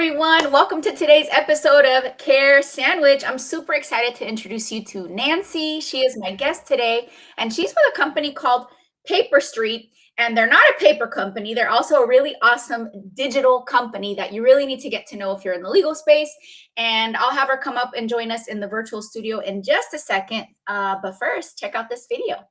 everyone. Welcome to today's episode of Care Sandwich. I'm super excited to introduce you to Nancy. She is my guest today, and she's with a company called Paper Street. And they're not a paper company, they're also a really awesome digital company that you really need to get to know if you're in the legal space. And I'll have her come up and join us in the virtual studio in just a second. But first, check out this video.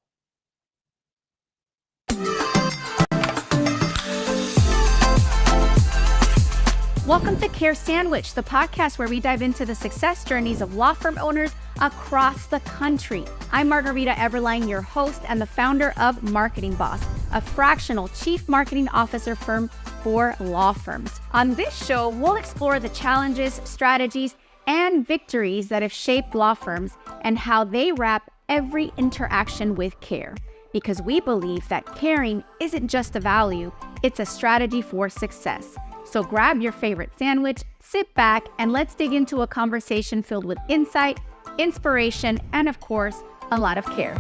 Welcome to Care Sandwich, the podcast where we dive into the success journeys of law firm owners across the country. I'm Margarita Everline, your host and the founder of Marketing Boss, a fractional chief marketing officer firm for law firms. On this show, we'll explore the challenges, strategies, and victories that have shaped law firms and how they wrap every interaction with care. Because we believe that caring isn't just a value, it's a strategy for success. So grab your favorite sandwich, sit back, and let's dig into a conversation filled with insight, inspiration, and of course, a lot of care.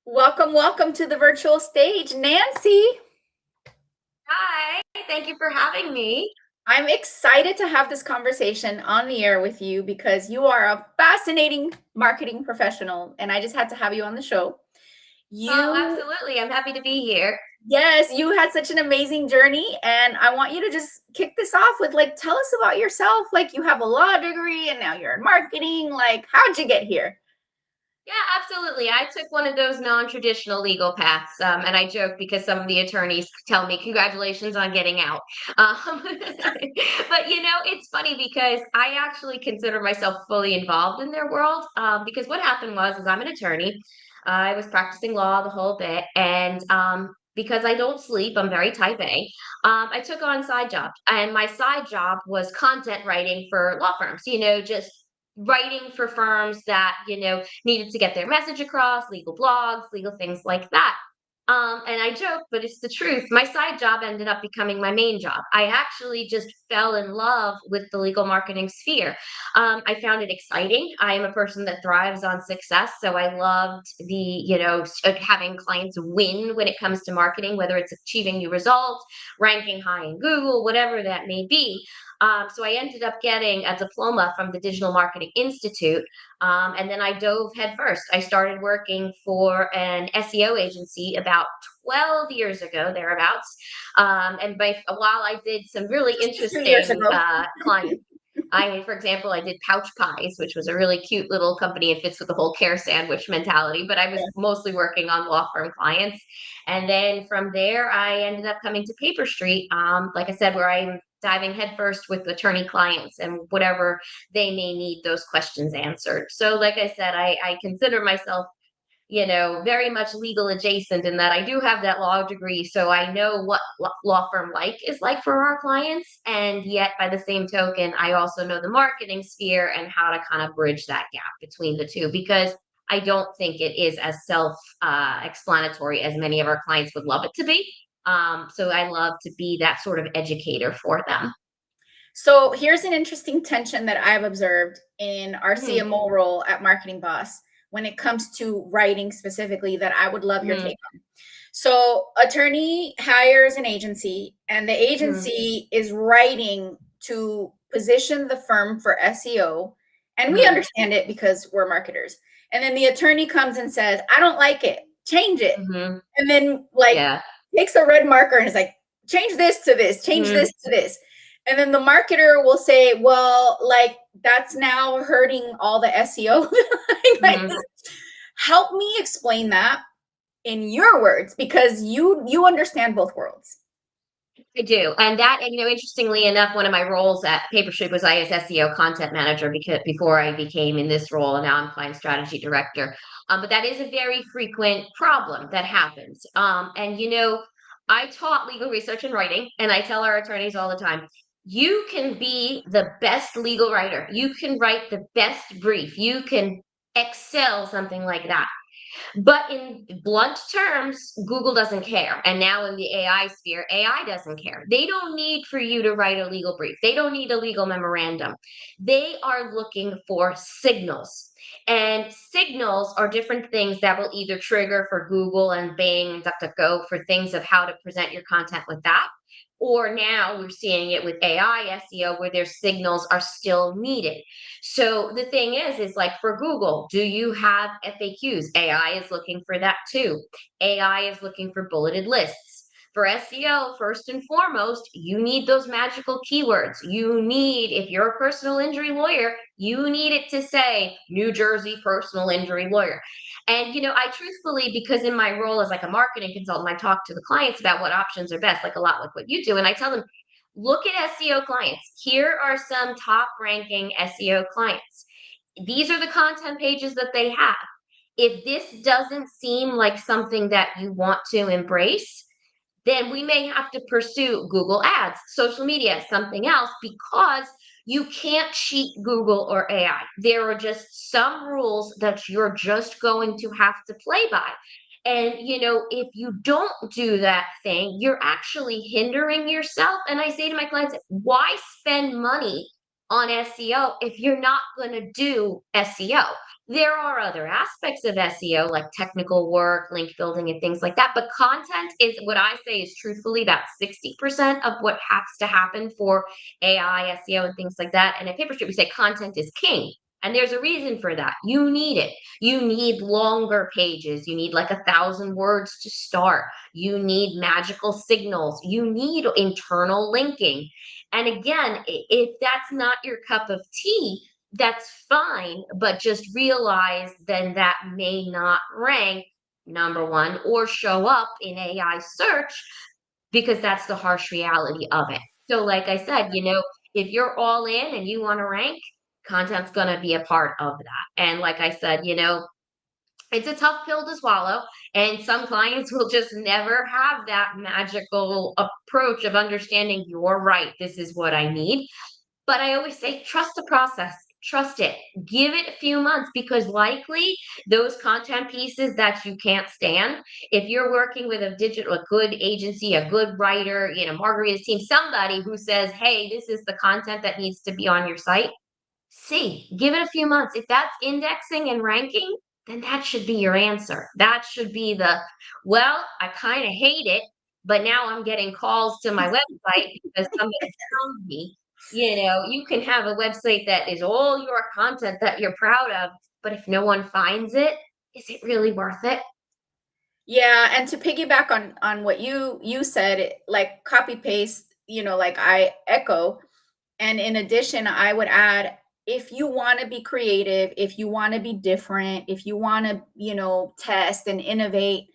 Welcome to the virtual stage, Nancy. Hi, thank you for having me. I'm excited to have this conversation on the air with you because you are a fascinating marketing professional, and I just had to have you on the show. Absolutely. I'm happy to be here. Yes, you had such an amazing journey, and I want you to just kick this off with tell us about yourself. You have a law degree and now you're in marketing. How'd you get here? Yeah, absolutely. I took one of those non-traditional legal paths, and I joke because some of the attorneys tell me, congratulations on getting out. But it's funny because I actually consider myself fully involved in their world, because what happened was I'm an attorney. I was practicing law the whole bit, and because I don't sleep, I'm very type A. I took on side jobs, and my side job was content writing for law firms. Just writing for firms that needed to get their message across, legal blogs, legal things like that. And I joke, but it's the truth. My side job ended up becoming my main job. I actually just fell in love with the legal marketing sphere. I found it exciting. I am a person that thrives on success. So I loved having clients win when it comes to marketing, whether it's achieving new results, ranking high in Google, whatever that may be. So I ended up getting a diploma from the Digital Marketing Institute. And then I dove headfirst. I started working for an SEO agency about 12 years ago, thereabouts. While I did some really interesting clients. For example, I did Pouch Pies, which was a really cute little company. It fits with the whole care sandwich mentality, but I was mostly working on law firm clients. And then from there, I ended up coming to Paper Street, like I said, where I'm diving headfirst with attorney clients and whatever they may need those questions answered. So like I said, I consider myself very much legal adjacent in that I do have that law degree. So I know what law firm is like for our clients. And yet by the same token, I also know the marketing sphere and how to kind of bridge that gap between the two, because I don't think it is as self-explanatory as many of our clients would love it to be. So I love to be that sort of educator for them. So here's an interesting tension that I've observed in our CMO role at Marketing Boss when it comes to writing specifically, that I would love your take on. So attorney hires an agency, and the agency is writing to position the firm for SEO. And we understand it because we're marketers. And then the attorney comes and says, I don't like it, change it. And then takes a red marker and is like, change this to this, change this to this. And then the marketer will say, well, that's now hurting all the SEO. Help me explain that in your words, because you understand both worlds. I do. And interestingly enough, one of my roles at Paper Street was I as SEO content manager, because before I became in this role, and now I'm client strategy director. But that is a very frequent problem that happens. I taught legal research and writing, and I tell our attorneys all the time, you can be the best legal writer. You can write the best brief. You can excel, something like that. But in blunt terms, Google doesn't care. And now in the AI sphere, AI doesn't care. They don't need for you to write a legal brief. They don't need a legal memorandum. They are looking for signals. And signals are different things that will either trigger for Google and Bing and DuckDuckGo for things of how to present your content with that. Or now we're seeing it with AI SEO where their signals are still needed. So the thing is like for Google, do you have FAQs? AI is looking for that too. AI is looking for bulleted lists. For SEO, first and foremost, you need those magical keywords. You need, if you're a personal injury lawyer, you need it to say New Jersey personal injury lawyer. And I truthfully, because in my role as like a marketing consultant, I talk to the clients about what options are best, like a lot like what you do. And I tell them, look at SEO clients. Here are some top ranking SEO clients. These are the content pages that they have. If this doesn't seem like something that you want to embrace, then we may have to pursue Google Ads, social media, something else, because you can't cheat Google or AI. There are just some rules that you're just going to have to play by. And, if you don't do that thing, you're actually hindering yourself. And I say to my clients, why spend money on SEO if you're not going to do SEO? There are other aspects of SEO like technical work, link building, and things like that. But content is what I say is truthfully about 60% of what has to happen for AI, SEO, and things like that. And at Paper Street, we say content is king. And there's a reason for that. You need it. You need longer pages. You need like 1,000 words to start. You need magical signals. You need internal linking. And again, if that's not your cup of tea, that's fine, but just realize then that may not rank number one or show up in AI search because that's the harsh reality of it. So, like I said, if you're all in and you want to rank, content's going to be a part of that. And like I said, it's a tough pill to swallow. And some clients will just never have that magical approach of understanding you're right. This is what I need. But I always say, trust the process. Trust it. Give it a few months because likely those content pieces that you can't stand, if you're working with a good agency, a good writer, Margarita's team, somebody who says, hey, this is the content that needs to be on your site, give it a few months. If that's indexing and ranking, then that should be your answer. That should be well, I kind of hate it, but now I'm getting calls to my website because somebody found me. You can have a website that is all your content that you're proud of, but if no one finds it, is it really worth it? Yeah, and to piggyback on what you said, like copy paste, like I echo. And in addition, I would add, if you want to be creative, if you want to be different, if you want to, test and innovate,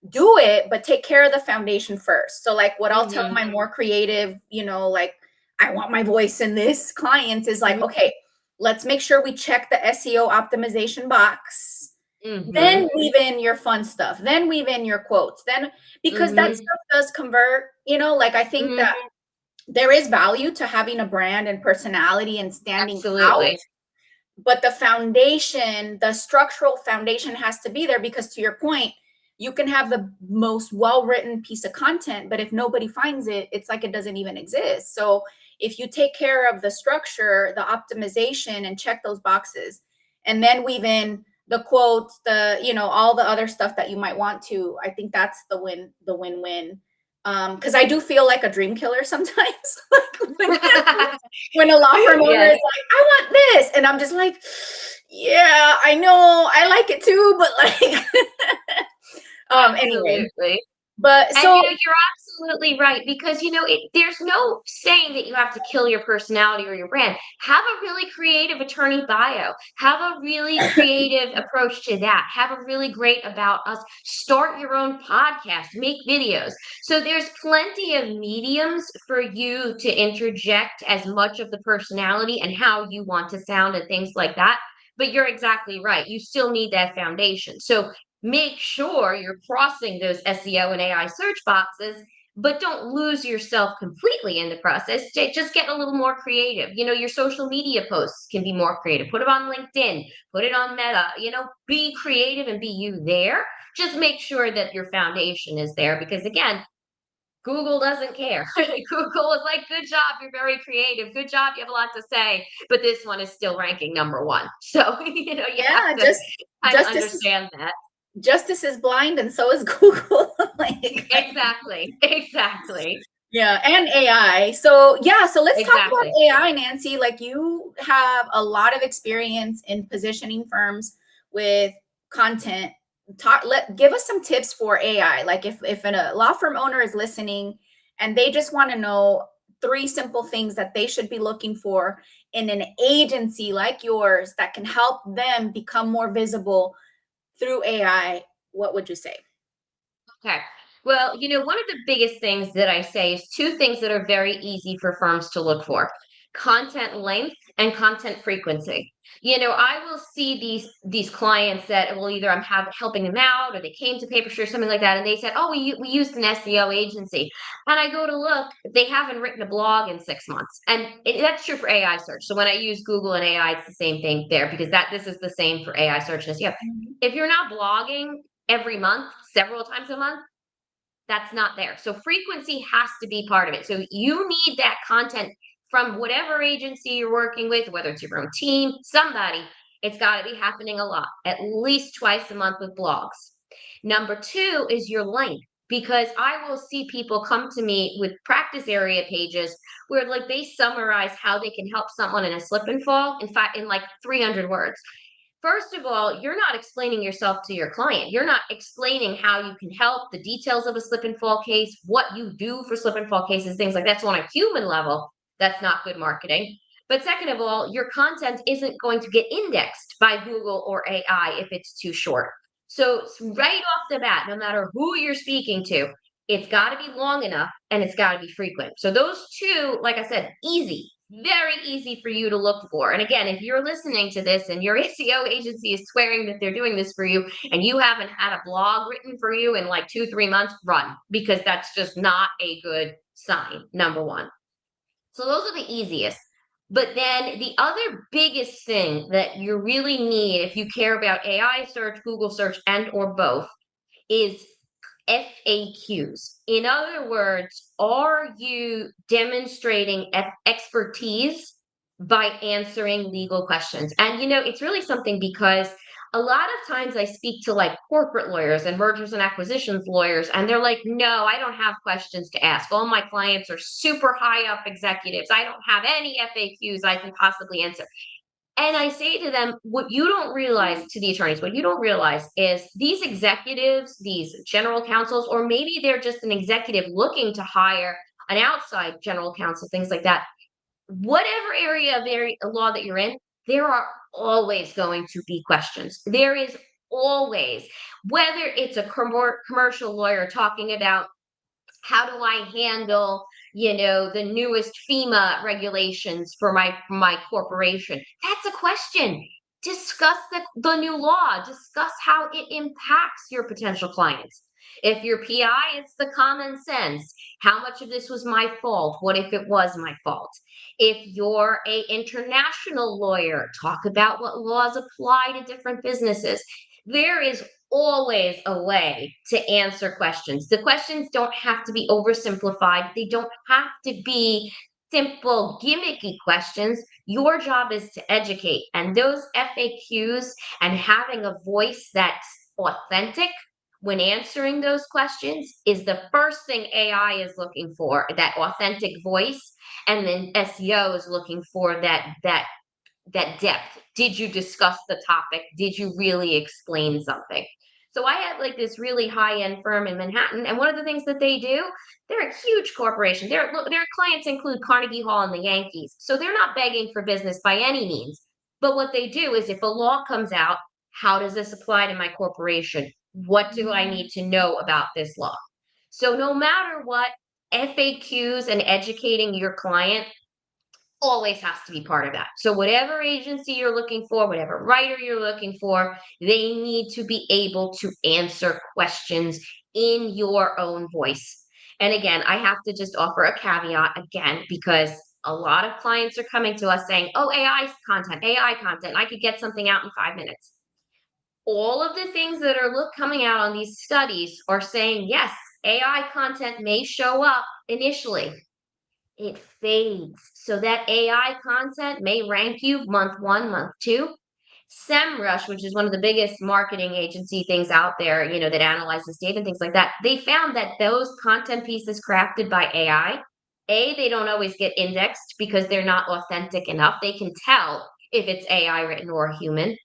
do it, but take care of the foundation first. So like what I'll tell my more creative, like I want my voice in this client is like, okay, let's make sure we check the SEO optimization box. Then weave in your fun stuff. Then weave in your quotes. Then because that stuff does convert, like I think that there is value to having a brand and personality and standing out. Absolutely. But the foundation, the structural foundation has to be there because to your point, you can have the most well-written piece of content, but if nobody finds it, it's like it doesn't even exist. So if you take care of the structure, the optimization, and check those boxes, and then weave in the quotes, all the other stuff that you might want to, I think that's the win-win. Because I do feel like a dream killer sometimes. When a law firm owner is like, I want this. And I'm just like, yeah, I know. I like it too. But anyway. But so you're absolutely right because there's no saying that you have to kill your personality or your brand. Have a really creative attorney bio. Have a really creative approach to that. Have a really great about us. Start your own podcast. Make videos. So there's plenty of mediums for you to interject as much of the personality and how you want to sound and things like that. But you're exactly right. You still need that foundation. So make sure you're crossing those SEO and AI search boxes, but don't lose yourself completely in the process. Just get a little more creative. Your social media posts can be more creative. Put it on LinkedIn, put it on Meta, be creative and be you there. Just make sure that your foundation is there because, again, Google doesn't care. Google is like, good job, you're very creative. Good job, you have a lot to say. But this one is still ranking number one. So, you have Yeah, to just kind of justice is understand that. justice is blind and so is Google. Like, Exactly. Exactly. yeah, and AI. So, yeah, so let's talk Exactly. about AI, Nancy. Like, you have a lot of experience in positioning firms with content. Give us some tips for AI. Like, if a law firm owner is listening and they just want to know three simple things that they should be looking for in an agency like yours that can help them become more visible through AI, what would you say? Okay. Well, one of the biggest things that I say is two things that are very easy for firms to look for: content length and content frequency. I will see these clients that, well, either helping them out or they came to Papershare or something like that, and they said, "Oh, we used an SEO agency," and I go to look, they haven't written a blog in 6 months, and that's true for AI search. So when I use Google and AI, it's the same thing there because this is the same for AI search as you. Mhm. If you're not blogging every month, several times a month, that's not there. So frequency has to be part of it. So you need that content from whatever agency you're working with, whether it's your own team, somebody, it's got to be happening a lot, at least twice a month with blogs. Number two is your length. Because I will see people come to me with practice area pages where, like, they summarize how they can help someone in a slip and fall, in fact, in like 300 words. First of all, you're not explaining yourself to your client. You're not explaining how you can help, the details of a slip and fall case, what you do for slip and fall cases, things like that. So on a human level, that's not good marketing. But second of all, your content isn't going to get indexed by Google or AI if it's too short. So right off the bat, no matter who you're speaking to, it's got to be long enough and it's got to be frequent. So those two, like I said, easy, very easy for you to look for. And again, if you're listening to this and your SEO agency is swearing that they're doing this for you and you haven't had a blog written for you in like 2, 3 months, run, because that's just not a good sign, number one. So those are the easiest. But then the other biggest thing that you really need if you care about AI search, Google search, and or both is FAQs. In other words, are you demonstrating expertise by answering legal questions? And it's really something because a lot of times I speak to like corporate lawyers and mergers and acquisitions lawyers, and they're like, no, I don't have questions to ask. All my clients are super high up executives. I don't have any FAQs I can possibly answer. And I say to them, what you don't realize, to the attorneys, what you don't realize is these executives, these general counsels, or maybe they're just an executive looking to hire an outside general counsel, things like that. Whatever area of law that you're in, there are always going to be questions. There is always, whether it's a commercial lawyer talking about how do I handle, the newest FEMA regulations for my corporation? That's a question. Discuss the new law. Discuss how it impacts your potential clients. If your PI, it's the common sense. How much of this was my fault? What if it was my fault? If you're a international lawyer, talk about what laws apply to different businesses. There is always a way to answer questions. The questions don't have to be oversimplified. They don't have to be simple, gimmicky questions. Your job is to educate. And those FAQs and having a voice that's authentic when answering those questions is the first thing AI is looking for, that authentic voice. And then SEO is looking for that depth. Did you discuss the topic? Did you really explain something? So I had like this really high-end firm in Manhattan, and one of the things that they do, they're a huge corporation. Their clients include Carnegie Hall and the Yankees. So they're not begging for business by any means. But what they do is if a law comes out, how does this apply to my corporation? What do I need to know about this law? So no matter what, FAQs and educating your client always has to be part of that. So whatever agency you're looking for, whatever writer you're looking for, they need to be able to answer questions in your own voice. And again, I have to just offer a caveat again, because a lot of clients are coming to us saying, oh, AI content, I could get something out in 5 minutes. All of the things that are coming out on these studies are saying, yes, AI content may show up initially. It fades. So that AI content may rank you month one, month two. SEMrush, which is one of the biggest marketing agency things out there, that analyzes data and things like that, they found that those content pieces crafted by AI, they don't always get indexed because they're not authentic enough. They can tell if it's AI written or human.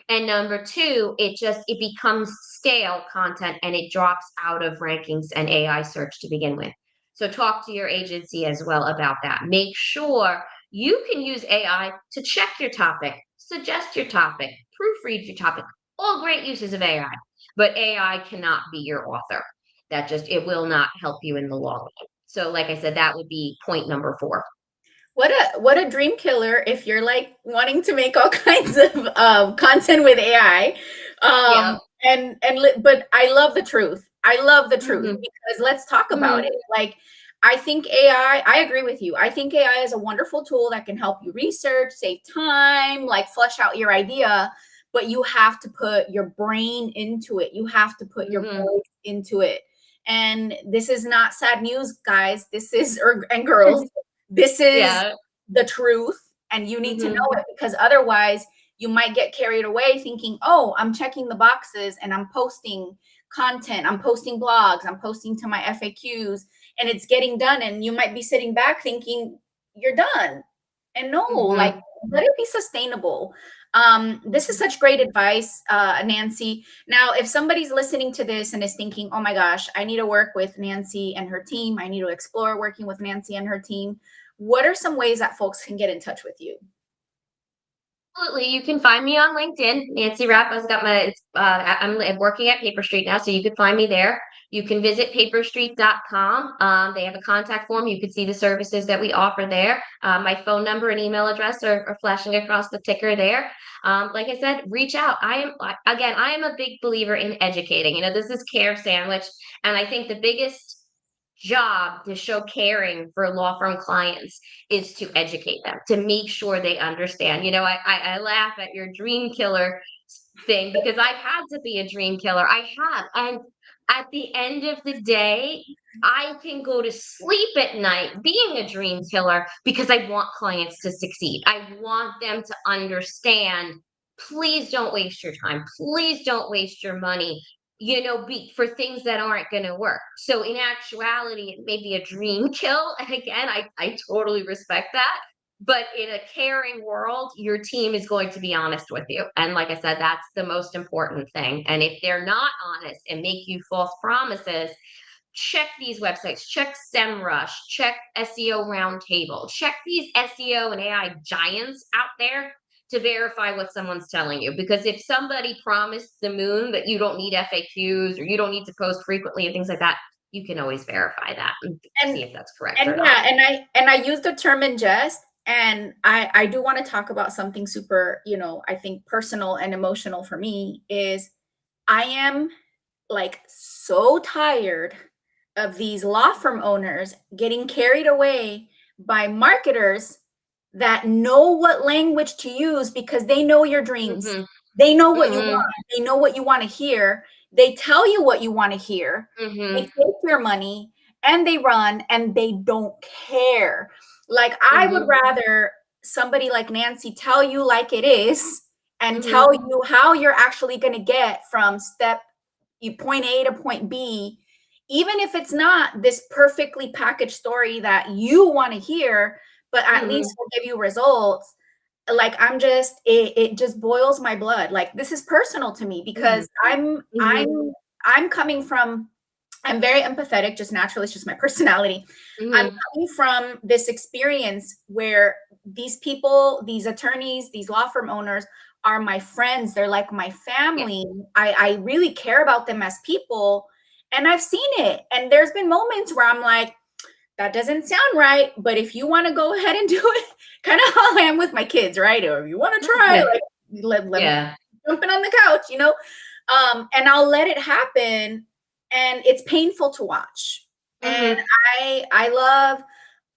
And number two, it becomes stale content and it drops out of rankings and AI search to begin with. So talk to your agency as well about that. Make sure you can use AI to check your topic, suggest your topic, proofread your topic. All great uses of AI, but AI cannot be your author. It will not help you in the long run. So like I said, that would be point number 4. What a dream killer if you're like wanting to make all kinds of content with AI. Yeah. But I love the truth. I love the truth Hmm. because let's talk about Hmm. it. Like I think AI, I agree with you. I think AI is a wonderful tool that can help you research, save time, like flesh out your idea, but you have to put your brain into it. You have to put your Hmm. voice into it. And this is not sad news, guys. This is and girls, this is Yeah. the truth, and you need to know Hmm. it because otherwise you might get carried away thinking, oh, I'm checking the boxes and I'm posting content, I'm posting blogs, I'm posting to my FAQs, and it's getting done. And you might be sitting back thinking you're done. And no, like Hmm. let it be sustainable. This is such great advice, Nancy. Now, if somebody's listening to this and is thinking, oh my gosh, I need to work with Nancy and her team, I need to explore working with Nancy and her team, what are some ways that folks can get in touch with you? Absolutely. You can find me on LinkedIn. Nancy Rapp. I'm working at Paper Street now, so you can find me there. You can visit paperstreet.com. They have a contact form. You can see the services that we offer there. My phone number and email address are flashing across the ticker there. Like I said, reach out. I am a big believer in educating. This is Care Sandwich, and I think the biggest job to show caring for law firm clients is to educate them, to make sure they understand. I laugh at your dream killer thing because I've had to be a dream killer. I have. And at the end of the day, I can go to sleep at night being a dream killer because I want clients to succeed. I want them to understand. Please don't waste your time. Please don't waste your money, for things that aren't going to work. So in actuality, it may be a dream kill. And again, I totally respect that. But in a caring world, your team is going to be honest with you. And like I said, that's the most important thing. And if they're not honest and make you false promises, check these websites, check SEMrush, check SEO Roundtable, check these SEO and AI giants out there to verify what someone's telling you. Because if somebody promised the moon that you don't need FAQs or you don't need to post frequently and things like that, you can always verify that and And see if that's correct and or not. yeah, and I use the term in jest, and I do want to talk about something super, I think personal and emotional for me is I am like so tired of these law firm owners getting carried away by marketers that know what language to use because they know your dreams. Hmm. They know what you Hmm. want. They know what you want to hear. They tell you what you want to hear. They Hmm. take your money and they run and they don't care. Like, I would Hmm. rather somebody like Nancy tell you like it is and tell Hmm. you how you're actually going to get from point A to point B, even if it's not this perfectly packaged story that you want to hear, but at least Hmm. will give you results. Like it just boils my blood. Like this is personal to me Hmm. because Hmm. I'm coming from, I'm very empathetic, just naturally, it's just my personality. I'm Hmm. coming from this experience where these people, these attorneys, these law firm owners are my friends. They're like my Yeah. family. I really care about them as people. And I've seen it. And there's been moments where I'm like, that doesn't sound right. But if you want to go ahead and do it, kind of how I am with my kids, right? Or if you want to try, like let me Yeah. jumping on the couch. And I'll let it happen. And it's painful to watch. And Mhm. I love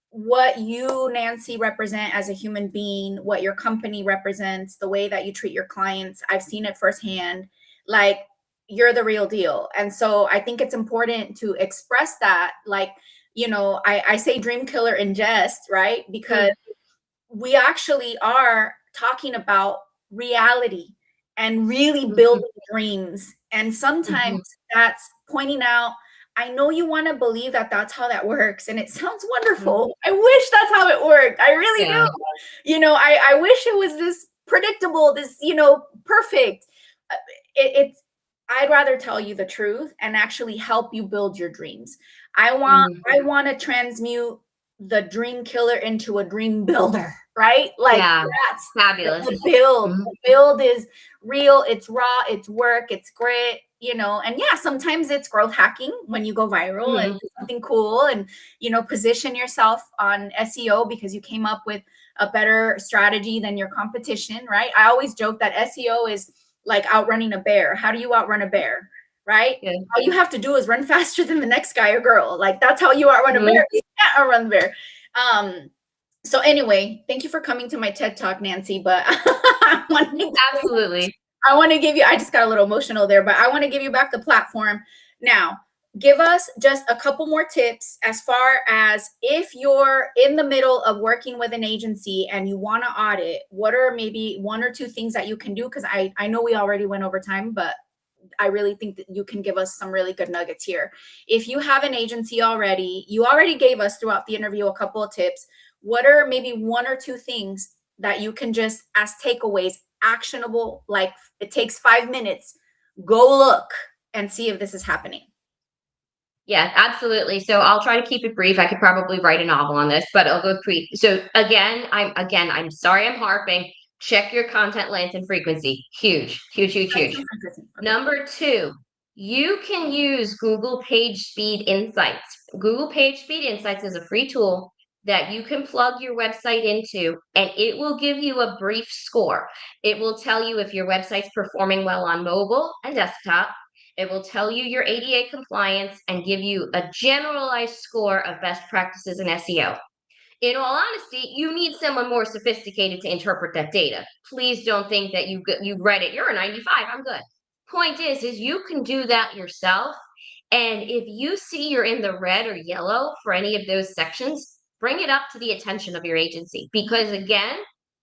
what you, Nancy, represent as a human being, what your company represents, the way that you treat your clients. I've seen it firsthand. Like, you're the real deal. And so I think it's important to express that. Like, I say dream killer in jest, right? Because Mm. we actually are talking about reality and really Mhm. building dreams. And sometimes Mhm. that's pointing out, I know you want to believe that that's how that works. And it sounds Mhm. wonderful. I wish that's how it worked. I really do. Yeah. I wish it was this predictable, this, perfect. Uh, it's, I'd rather tell you the truth and actually help you build your dreams. I want, Mhm. I want to transmute the dream killer into a dream builder, right? Like, Yeah. that's Fabulous. the build. Mhm. The build is real, it's raw, it's work, it's grit, and yeah, sometimes it's growth hacking when you go viral and Mhm. do something cool and position yourself on SEO because you came up with a better strategy than your competition, right? I always joke that SEO is like outrunning a bear. How do you outrun a bear? Right? Yeah. All you have to do is run faster than the next guy or girl. Like, that's how you outrun a Mhm. bear. You can't outrun the bear. So anyway, thank you for coming to my TED Talk, Nancy. But Absolutely. I want to give you, I just got a little emotional there, but I want to give you back the platform. Now, give us just a couple more tips as far as if you're in the middle of working with an agency and you want to audit, what are maybe one or two things that you can do? Because I know we already went over time, but I really think that you can give us some really good nuggets here. If you have an agency already, you already gave us throughout the interview a couple of tips. What are maybe one or two things that you can just, as takeaways, actionable, like it takes 5 minutes, go look and see if this is happening? Yeah, absolutely. So I'll try to keep it brief. I could probably write a novel on this, but I'll go brief. So I'm sorry I'm harping. Check your content length and frequency. Huge, huge, huge, huge. Okay. Number two, you can use Google Page Speed Insights. Google Page Speed Insights is a free tool that you can plug your website into, and it will give you a brief score. It will tell you if your website's performing well on mobile and desktop. It will tell you your ADA compliance and give you a generalized score of best practices in SEO. In all honesty, you need someone more sophisticated to interpret that data. Please don't think that you read it. You're a 95. I'm good. Point is you can do that yourself. And if you see you're in the red or yellow for any of those sections, bring it up to the attention of your agency. Because again,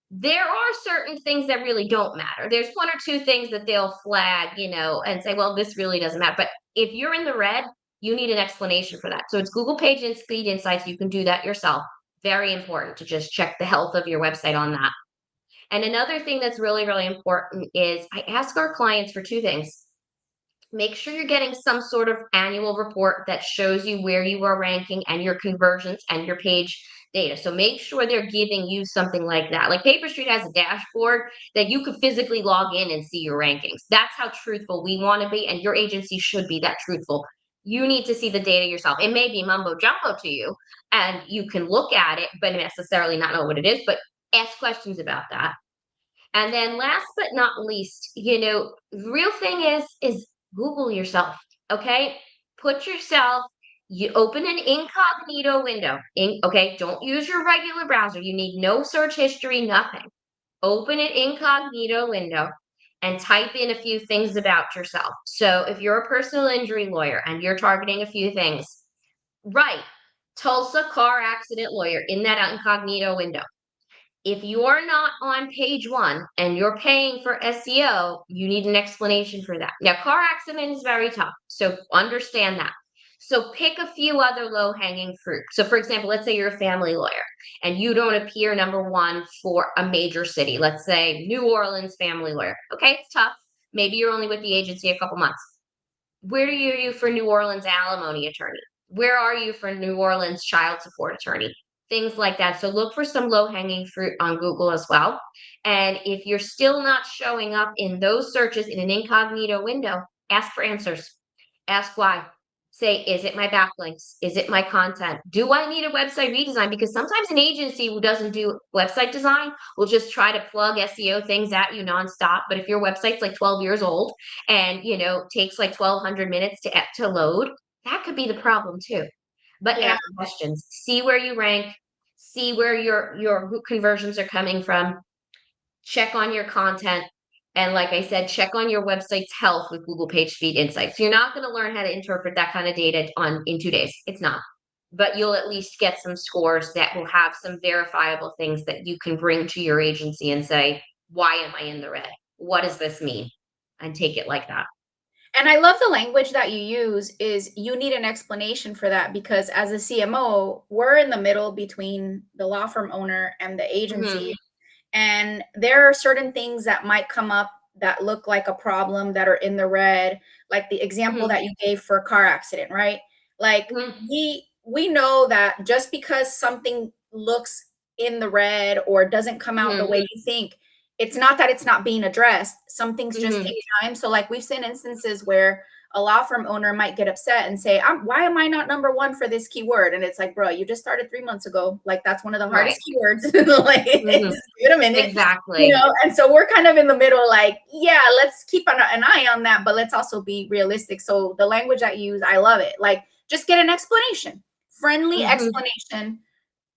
there are certain things that really don't matter. There's one or two things that they'll flag, and say, well, this really doesn't matter. But if you're in the red, you need an explanation for that. So it's Google Page and Speed Insights. You can do that yourself. Very important to just check the health of your website on that. And another thing that's really, really important is I ask our clients for two things. Make sure you're getting some sort of annual report that shows you where you are ranking and your conversions and your page data. So make sure they're giving you something like that. Like Paper Street has a dashboard that you could physically log in and see your rankings. That's how truthful we want to be, and your agency should be that truthful. You need to see the data yourself. It may be mumbo jumbo to you, and you can look at it, but necessarily not know what it is. But ask questions about that. And then last but not least, the real thing is Google yourself. Okay? Put yourself, you open an incognito window. Okay, don't use your regular browser. You need no search history, nothing. Open an incognito window and type in a few things about yourself. So if you're a personal injury lawyer and you're targeting a few things, write Tulsa car accident lawyer in that incognito window. If you're not on page one and you're paying for SEO, you need an explanation for that. Now, car accident is very tough, so understand that. So pick a few other low hanging fruit. So, for example, let's say you're a family lawyer and you don't appear number one for a major city. Let's say New Orleans family lawyer. Okay, it's tough. Maybe you're only with the agency a couple months. Where are you for New Orleans alimony attorney? Where are you for New Orleans child support attorney? Things like that. So look for some low hanging fruit on Google as well. And if you're still not showing up in those searches in an incognito window, ask for answers. Ask why. Say, is it my backlinks? Is it my content? Do I need a website redesign? Because sometimes an agency who doesn't do website design will just try to plug SEO things at you nonstop. But if your website's like 12 years old and takes like 1,200 minutes to load, that could be the problem too. but Yeah. ask questions, see where you rank, see where your conversions are coming from, check on your content. And like I said, check on your website's health with Google Page Speed Insights. You're not going to learn how to interpret that kind of data in 2 days. It's not. But you'll at least get some scores that will have some verifiable things that you can bring to your agency and say, why am I in the red? What does this mean? And take it like that. And I love the language that you use is you need an explanation for that because as a CMO, we're in the middle between the law firm owner and the Hmm. agency. And there are certain things that might come up that look like a problem that are in the red, like the example Hmm. that you gave for a car accident, right? Like Hmm. we know that just because something looks in the red or doesn't come out the Hmm. way you think, it's not that it's not being addressed. Some things just Hmm. take time. So like we've seen instances where a law firm owner might get upset and say, why am I not number one for this keyword? And it's like, bro, you just started 3 months ago. Like that's one of the Right. hardest keywords. Like, Hmm. just give it a minute, Exactly. and so we're kind of in the middle, like, yeah, let's keep an eye on that, but let's also be realistic. So the language I use, I love it. Like, just get an explanation, friendly Hmm. explanation.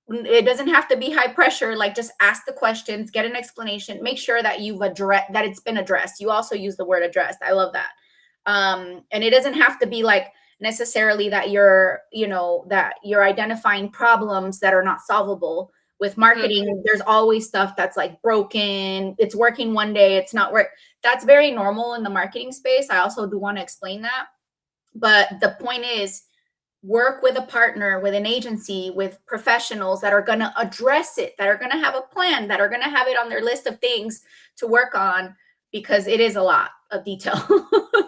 It doesn't have to be high pressure. Like, just ask the questions, get an explanation, make sure that you've addressed that it's been addressed. You also use the word addressed. I love that. And it doesn't have to be like necessarily that you're identifying problems that are not solvable. With Hmm. marketing, there's always stuff that's like broken, it's working one day, it's not work. That's very normal in the marketing space. I also do want to explain that, but the point is, work with a partner, with an agency, with professionals that are going to address it, that are going to have a plan, that are going to have it on their list of things to work on, because it is a lot of detail.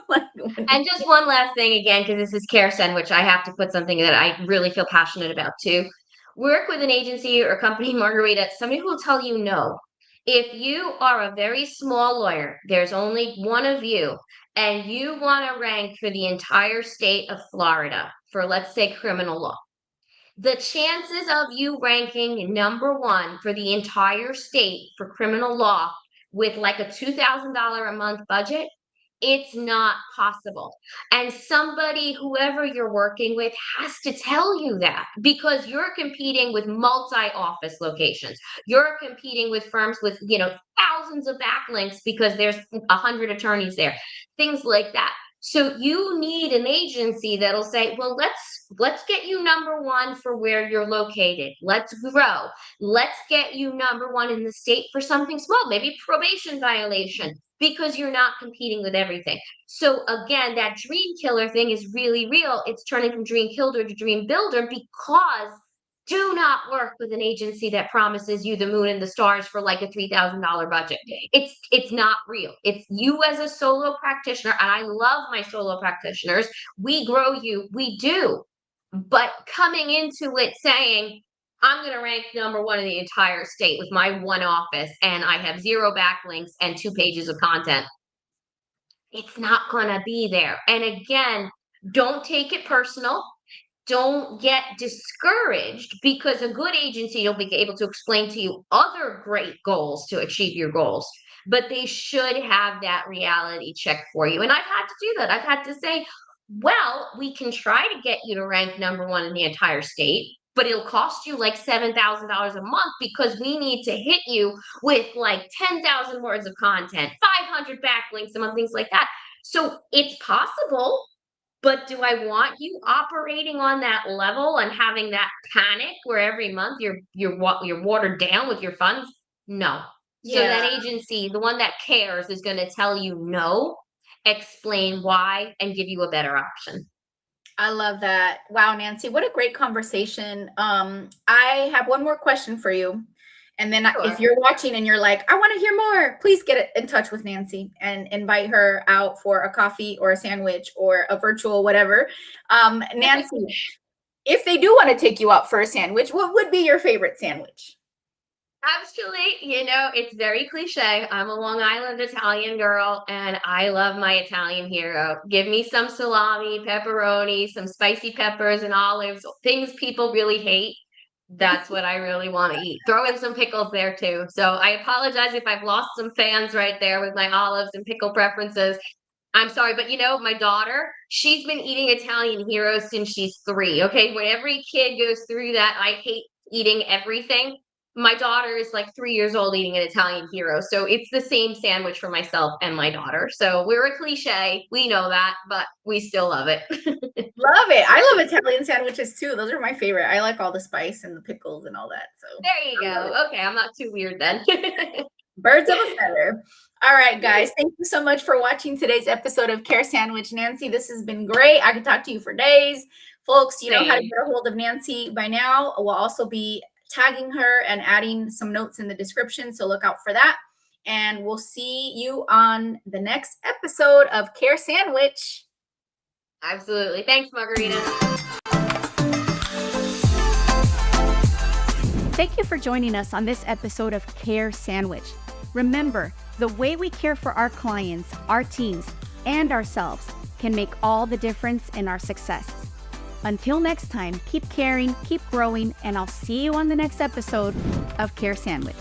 Like, And just one last thing again, because this is Care Sandwich, I have to put something that I really feel passionate about too. Work with an agency or company, Margarita, somebody who will tell you no. If you are a very small lawyer, there's only one of you, and you want to rank for the entire state of Florida for, let's say, criminal law, the chances of you ranking number one for the entire state for criminal law with like a $2,000 a month budget, it's not possible. And somebody, whoever you're working with, has to tell you that because you're competing with multi office locations. You're competing with firms with, thousands of backlinks because there's 100 attorneys there, things like that. So you need an agency that'll say, well, let's get you number one for where you're located. Let's grow. Let's get you number one in the state for something small, maybe probation violation, because you're not competing with everything. So again, that dream killer thing is really real. It's turning from dream killer to dream builder because do not work with an agency that promises you the moon and the stars for like a $3,000 budget. It's not real. It's you as a solo practitioner, and I love my solo practitioners. We grow you, we do. But coming into it saying, I'm going to rank number one in the entire state with my one office, and I have zero backlinks and 2 pages of content, it's not going to be there. And again, don't take it personal, don't get discouraged because a good agency will be able to explain to you other great goals to achieve your goals, but they should have that reality check for you. And I've had to do that. I've had to say, well, we can try to get you to rank number one in the entire state, but it'll cost you like $7,000 a month because we need to hit you with like 10,000 words of content, 500 backlinks a month, things like that. So it's possible, but do I want you operating on that level and having that panic where every month you're watered down with your funds? No. So yeah, that agency, the one that cares, is going to tell you no, explain why, and give you a better option. I love that. Wow, Nancy, what a great conversation. I have one more question for you. And then if Sure. you're watching and you're like, I want to hear more, please get in touch with Nancy and invite her out for a coffee or a sandwich or a virtual whatever. Nancy, if they do want to take you out for a sandwich, what would be your favorite sandwich? Actually, it's very cliche. I'm a Long Island Italian girl and I love my Italian hero. Give me some salami, pepperoni, some spicy peppers and olives, things people really hate. That's what I really want to eat. Throw in some pickles there too. So I apologize if I've lost some fans right there with my olives and pickle preferences. I'm sorry, but my daughter, she's been eating Italian Heroes since she's 3. Okay. When every kid goes through that, I hate eating everything. My daughter is like 3 years old eating an Italian Hero. So it's the same sandwich for myself and my daughter. So we're a cliche. We know that, but we still love it. Love it. I love Italian sandwiches too. Those are my favorite. I like all the spice and the pickles and all that. So There you I love it. go. Okay. I'm not too weird then. Birds of a feather. All right, guys. Thank you so much for watching today's episode of Care Sandwich. Nancy, this has been great. I could talk to you for days. Folks, you know how to Same. get a hold of Nancy by now. We'll also be tagging her and adding some notes in the description. So look out for that. And we'll see you on the next episode of Care Sandwich. Absolutely. Thanks, Margarita. Thank you for joining us on this episode of Care Sandwich. Remember, the way we care for our clients, our teams, and ourselves can make all the difference in our success. Until next time, keep caring, keep growing, and I'll see you on the next episode of Care Sandwich.